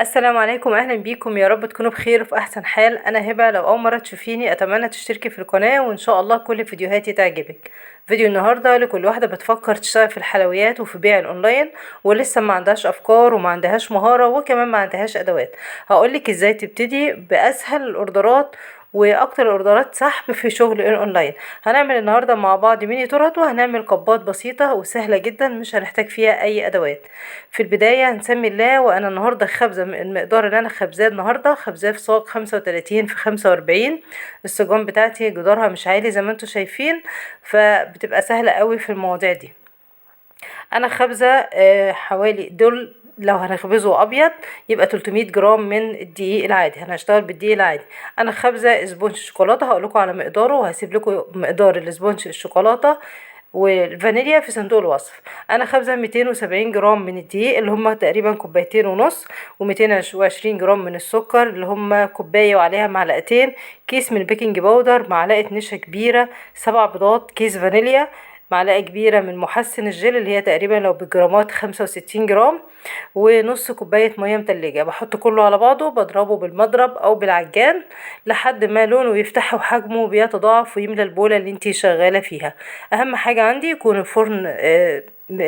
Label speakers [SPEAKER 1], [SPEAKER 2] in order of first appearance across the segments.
[SPEAKER 1] السلام عليكم، اهلا بيكم. يا رب تكونوا بخير وفي احسن حال. انا هبه. لو اول مره تشوفيني اتمنى تشتركي في القناه وان شاء الله كل فيديوهاتي تعجبك. فيديو النهارده لكل واحده بتفكر تشتغل في الحلويات وفي بيع الاونلاين ولسه ما عندهاش افكار وما عندهاش مهاره وكمان ما عندهاش ادوات. هقولك ازاي تبتدي باسهل الاوردرات واكتر الاوردرات سحب في شغل الاونلاين. هنعمل النهارده مع بعض ميني تورت وهنعمل قبات بسيطه وسهله جدا مش هنحتاج فيها اي ادوات. في البداية هنسمي الله. وأنا النهاردة خبزة المقدار اللي أنا خبزاه النهاردة خبزاه في صاج 35 في 45. الصاجان بتاعتي جدارها مش عالي زي ما انتوا شايفين، فبتبقى سهلة قوي في المواضيع دي. أنا خبزة حوالي دول. لو هنخبزه أبيض يبقى 300 جرام من الدقيق العادي. هنشتغل بالدقيق العادي. أنا خبزة اسبونج شوكولاتة، هقولكوا على مقداره وهسيب لكم مقدار الاسبونج الشوكولاتة والفانيليا في صندوق الوصف. انا خبزه 270 جرام من الدقيق اللي هما تقريبا كوبايتين ونص، و220 جرام من السكر اللي هما كوبايه وعليها معلقتين، كيس من البيكنج باودر، معلقه نشا كبيره، 7 بيضات، كيس فانيليا، معلقه كبيره من محسن الجل اللي هي تقريبا لو بالجرامات 65 جرام، ونص كوبايه ميه متلجه. بحط كله على بعضه بضربه بالمضرب او بالعجان لحد ما لونه يفتح وحجمه بيتضاعف ويملى البوله اللي انتي شغاله فيها. اهم حاجه عندي يكون الفرن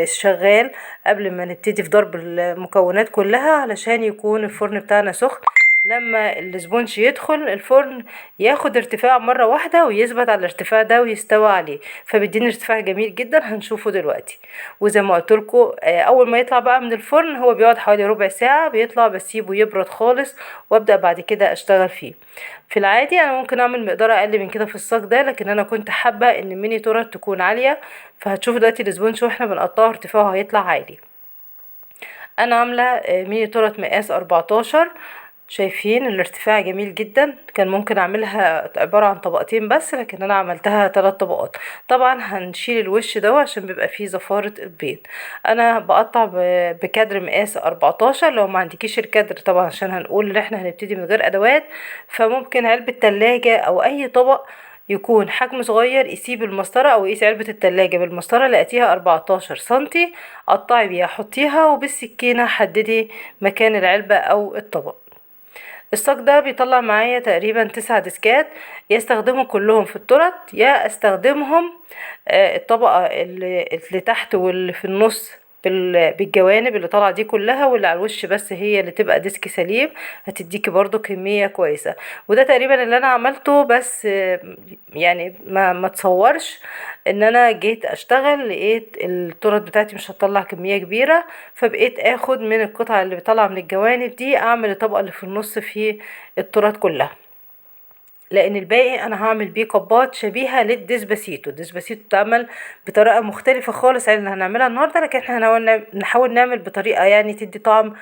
[SPEAKER 1] شغال قبل ما نبتدي في ضرب المكونات كلها علشان يكون الفرن بتاعنا سخن. لما الاسبونج يدخل الفرن ياخد ارتفاع مرة واحدة ويثبت على الارتفاع ده ويستوى عليه، فبيديني ارتفاع جميل جدا هنشوفه دلوقتي. وزي ما قلتلكوا اول ما يطلع بقى من الفرن هو بيقعد حوالي ربع ساعة بيطلع، بسيبه يبرد خالص وابدأ بعد كده اشتغل فيه. في العادي انا ممكن اعمل مقدار اقل من كده في الصاج ده، لكن انا كنت حابة ان الميني تورت تكون عالية، فهتشوفوا دلوقتي الاسبونج واحنا بنقطعه ارتفاعه هيطلع عالي. انا عامله ميني تورت مقاس 14. شايفين الارتفاع جميل جدا. كان ممكن اعملها عباره عن طبقتين بس، لكن انا عملتها 3 طبقات. طبعا هنشيل الوش ده عشان بيبقى فيه زفاره البيض. انا بقطع بكادر مقاس 14. لو ما عندكيش الكادر طبعا عشان هنقول ان احنا هنبتدي من غير ادوات، فممكن علبه تلاجة او اي طبق يكون حجم صغير يسيب المسطرة او يقيس علبة التلاجة بالمسطرة لقيتيها 14 سنتي، قطعي بيها حطيها وبالسكينة حددي مكان العلبة او الطبق. الصاج ده بيطلع معايا تقريبا 9 ديسكات، يا استخدمهم كلهم في التورت يا استخدمهم الطبقة اللي تحت واللي في النص بالجوانب اللي طالعه دي كلها، واللي على الوش بس هي اللي تبقى ديسك سليم، هتديكي برضو كمية كويسة. وده تقريبا اللي انا عملته، بس يعني ما تصورش ان انا جيت اشتغل لقيت التورت بتاعتي مش هتطلع كمية كبيرة، فبقيت اخد من القطعة اللي بطلع من الجوانب دي اعمل الطبقة اللي في النص في التورت كلها، لان الباقي انا هعمل بيه قبات شبيهة للديسباسيتو. الديسباسيتو بتعمل بطريقة مختلفة خالص عن اللي هنعملها النهاردة، لكن احنا نحاول نعمل بطريقة يعني تدي طعم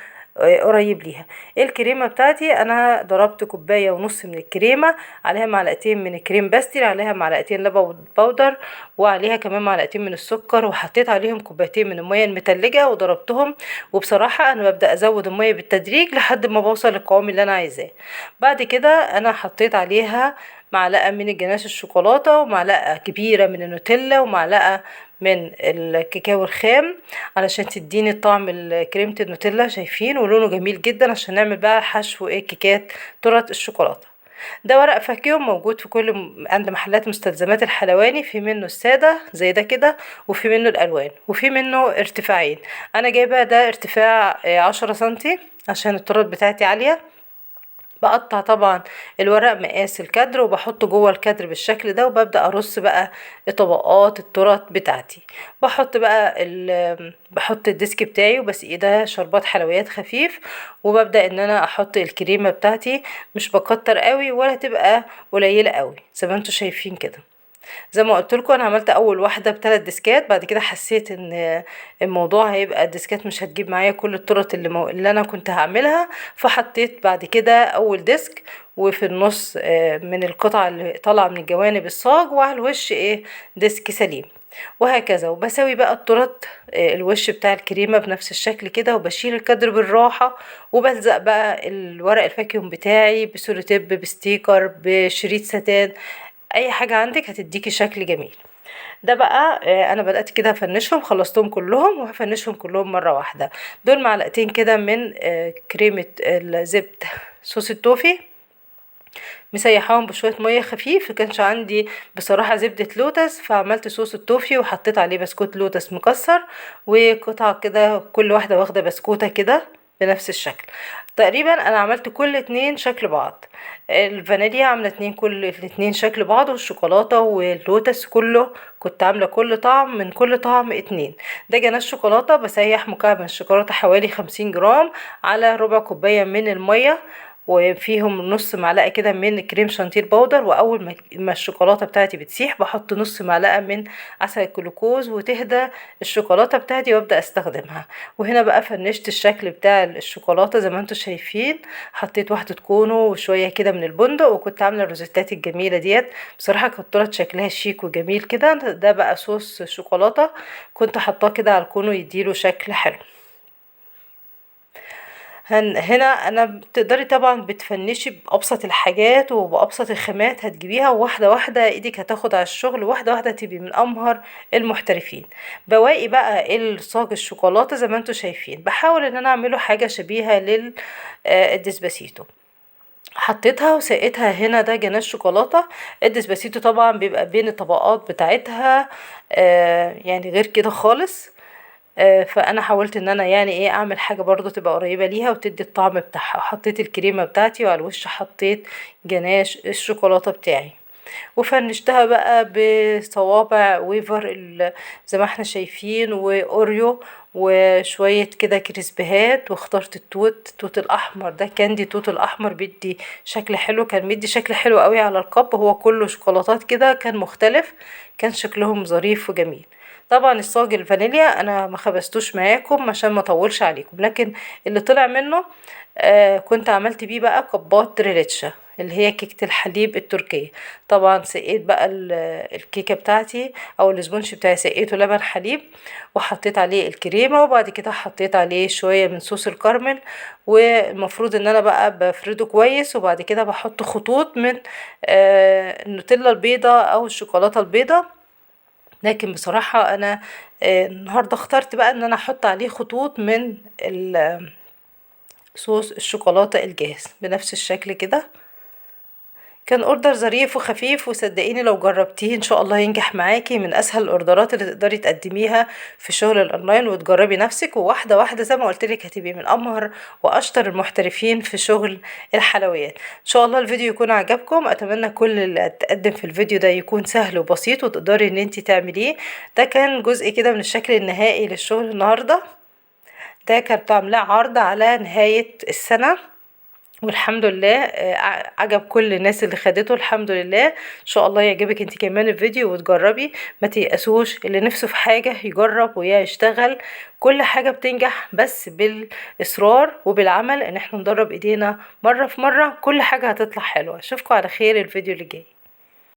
[SPEAKER 1] قريب ليها. الكريمة بتاعتي انا ضربت كوباية ونص من الكريمة، عليها معلقتين من الكريم باستري، عليها معلقتين لبن باودر، وعليها كمان معلقتين من السكر، وحطيت عليهم كوبايتين من المية المتلجة وضربتهم. وبصراحة انا ببدأ ازود المية بالتدريج لحد ما بوصل للقوام اللي انا عايزاه. بعد كده انا حطيت عليها معلقة من الجناش الشوكولاتة ومعلقة كبيرة من النوتيلا ومعلقة من الكاكاو الخام علشان تديني طعم كريمة النوتيلا. شايفين ولونه جميل جدا عشان نعمل بقى حشو كيكات تورت الشوكولاتة. ده ورق فاكيوم موجود في كل عند محلات مستلزمات الحلواني، في منه السادة زي ده كده، وفي منه الألوان، وفي منه ارتفاعين. أنا جايبة ده ارتفاع 10 سنتي عشان التورت بتاعتي عالية. بقطع طبعا الورق مقاس الكادر وبحطه جوه الكادر بالشكل ده، وببدأ ارص بقى طبقات التورت بتاعتي. بحط بقى بحط الديسك بتاعي وبسقي ده شربات حلويات خفيف، وببدأ ان انا احط الكريمة بتاعتي، مش بكتر قوي ولا تبقى قليلة قوي زي ما انتوا شايفين كده. زي ما قلت لكم انا عملت اول واحده ب3 ديسكات، بعد كده حسيت ان الموضوع هيبقى الديسكات مش هتجيب معايا كل الطرط اللي انا كنت هعملها، فحطيت بعد كده اول ديسك وفي النص من القطعه اللي طالعه من الجوانب الصاج، وعلى الوش ديسك سليم، وهكذا. وبسوي بقى التورت الوش بتاع الكريمه بنفس الشكل كده، وبشيل الكادر بالراحه، وبلزق بقى الورق الفاكيوم بتاعي بسولوتيب، بستيكر، بشريط ستان، اي حاجة عندك هتديكي شكل جميل. ده بقى انا بدأت كده افنشهم، خلصتهم كلهم وهفنشهم كلهم مرة واحدة. دول معلقتين كده من كريمة الزبدة صوص التوفي، مسيحاهم بشوية مية خفيف. مكانش عندي بصراحة زبدة لوتس، فعملت صوص التوفي وحطيت عليه بسكوت لوتس مكسر، وقطعة كده كل واحدة واخدة بسكوتة كده بنفس الشكل. تقريبا انا عملت كل اتنين شكل بعض، الفانيليا عاملة اتنين، كل الاتنين شكل بعض، والشوكولاتة واللوتس كله كنت عاملة كل طعم من كل طعم اتنين. ده جناش شوكولاتة، بسيح مكعب من الشوكولاتة حوالي 50 جرام على ربع كوباية من المية، وفيهم نص معلقة كده من كريم شانتيه باودر. واول ما الشوكولاتة بتاعتي بتسيح بحط نص معلقة من عسل الجلوكوز وتهدى الشوكولاتة بتاعتي وابدأ استخدمها. وهنا بقى فنشت الشكل بتاع الشوكولاتة زي ما انتم شايفين، حطيت واحدة كونو وشوية كده من البندق، وكنت عاملة الروزيتات الجميلة ديت. بصراحة كانت طلعت شكلها شيك وجميل كده. ده بقى صوص شوكولاتة كنت حطاه كده على الكونو يديله شكل حلو. هنا انا بتقدري طبعا بتفنشي بابسط الحاجات وبابسط الخامات هتجيبيها، واحده واحده ايدك هتاخد على الشغل، واحده واحده تبقي من امهر المحترفين. بواقي بقى الصاج الشوكولاته زي ما انتم شايفين، بحاول ان انا اعمله حاجه شبيهه لل الديسباسيتو. حطيتها وسقيتها. هنا ده جناش شوكولاته. الديسباسيتو طبعا بيبقى بين الطبقات بتاعتها يعني غير كده خالص. فانا حاولت ان انا يعني ايه اعمل حاجه برضو تبقى قريبه ليها وتدي الطعم بتاعها. حطيت الكريمه بتاعتي وعلى الوش حطيت جناش الشوكولاته بتاعي، وفنشتها بقى بصوابع ويفر زي ما احنا شايفين، واوريو، وشوية كده كريسبيهات. واخترت التوت الاحمر، ده كاندي توت الاحمر بيدي شكل حلو، كان مدي شكل حلو قوي على الكب، هو كله شوكولاتات كده كان مختلف، كان شكلهم ظريف وجميل. طبعا الصاج الفانيليا انا ما خبزتوش معاكم عشان ما اطولش عليكم، لكن اللي طلع منه كنت عملت بيه بقى كبات تريليتشا اللي هي كيكة الحليب التركية. طبعا سقيت بقى الكيكة بتاعتي او الاسبونش بتاعي، سقيته لبن حليب وحطيت عليه الكريمة، وبعد كده حطيت عليه شوية من صوص الكراميل. والمفروض ان انا بقى بفرده كويس، وبعد كده بحط خطوط من النوتيلا البيضة او الشوكولاتة البيضة. لكن بصراحة انا النهاردة اخترت بقى ان انا احط عليه خطوط من صوص الشوكولاتة الجاهز بنفس الشكل كده. كان اوردر ظريف وخفيف، وصدقيني لو جربتيه ان شاء الله ينجح معاكي، من اسهل الاوردرات اللي تقدري تقدميها في شغل الاونلاين وتجربي نفسك، وواحده واحده زي ما قلت لك هتبقي من امهر واشطر المحترفين في شغل الحلويات. ان شاء الله الفيديو يكون عجبكم، اتمنى كل اللي اتقدم في الفيديو ده يكون سهل وبسيط وتقدري ان انت تعمليه. ده كان جزء كده من الشكل النهائي للشغل النهارده. ده كانت عاملاه عرض على نهاية السنة، والحمد لله عجب كل الناس اللي خدته. الحمد لله. ان شاء الله يعجبك انت كمان الفيديو وتجربي، ما تيأسوش، اللي نفسه في حاجة يجرب ويشتغل. كل حاجة بتنجح بس بالإصرار وبالعمل، ان احنا ندرب ايدينا مرة في مرة كل حاجة هتطلع حلوة. اشوفكم على خير الفيديو اللي جاي.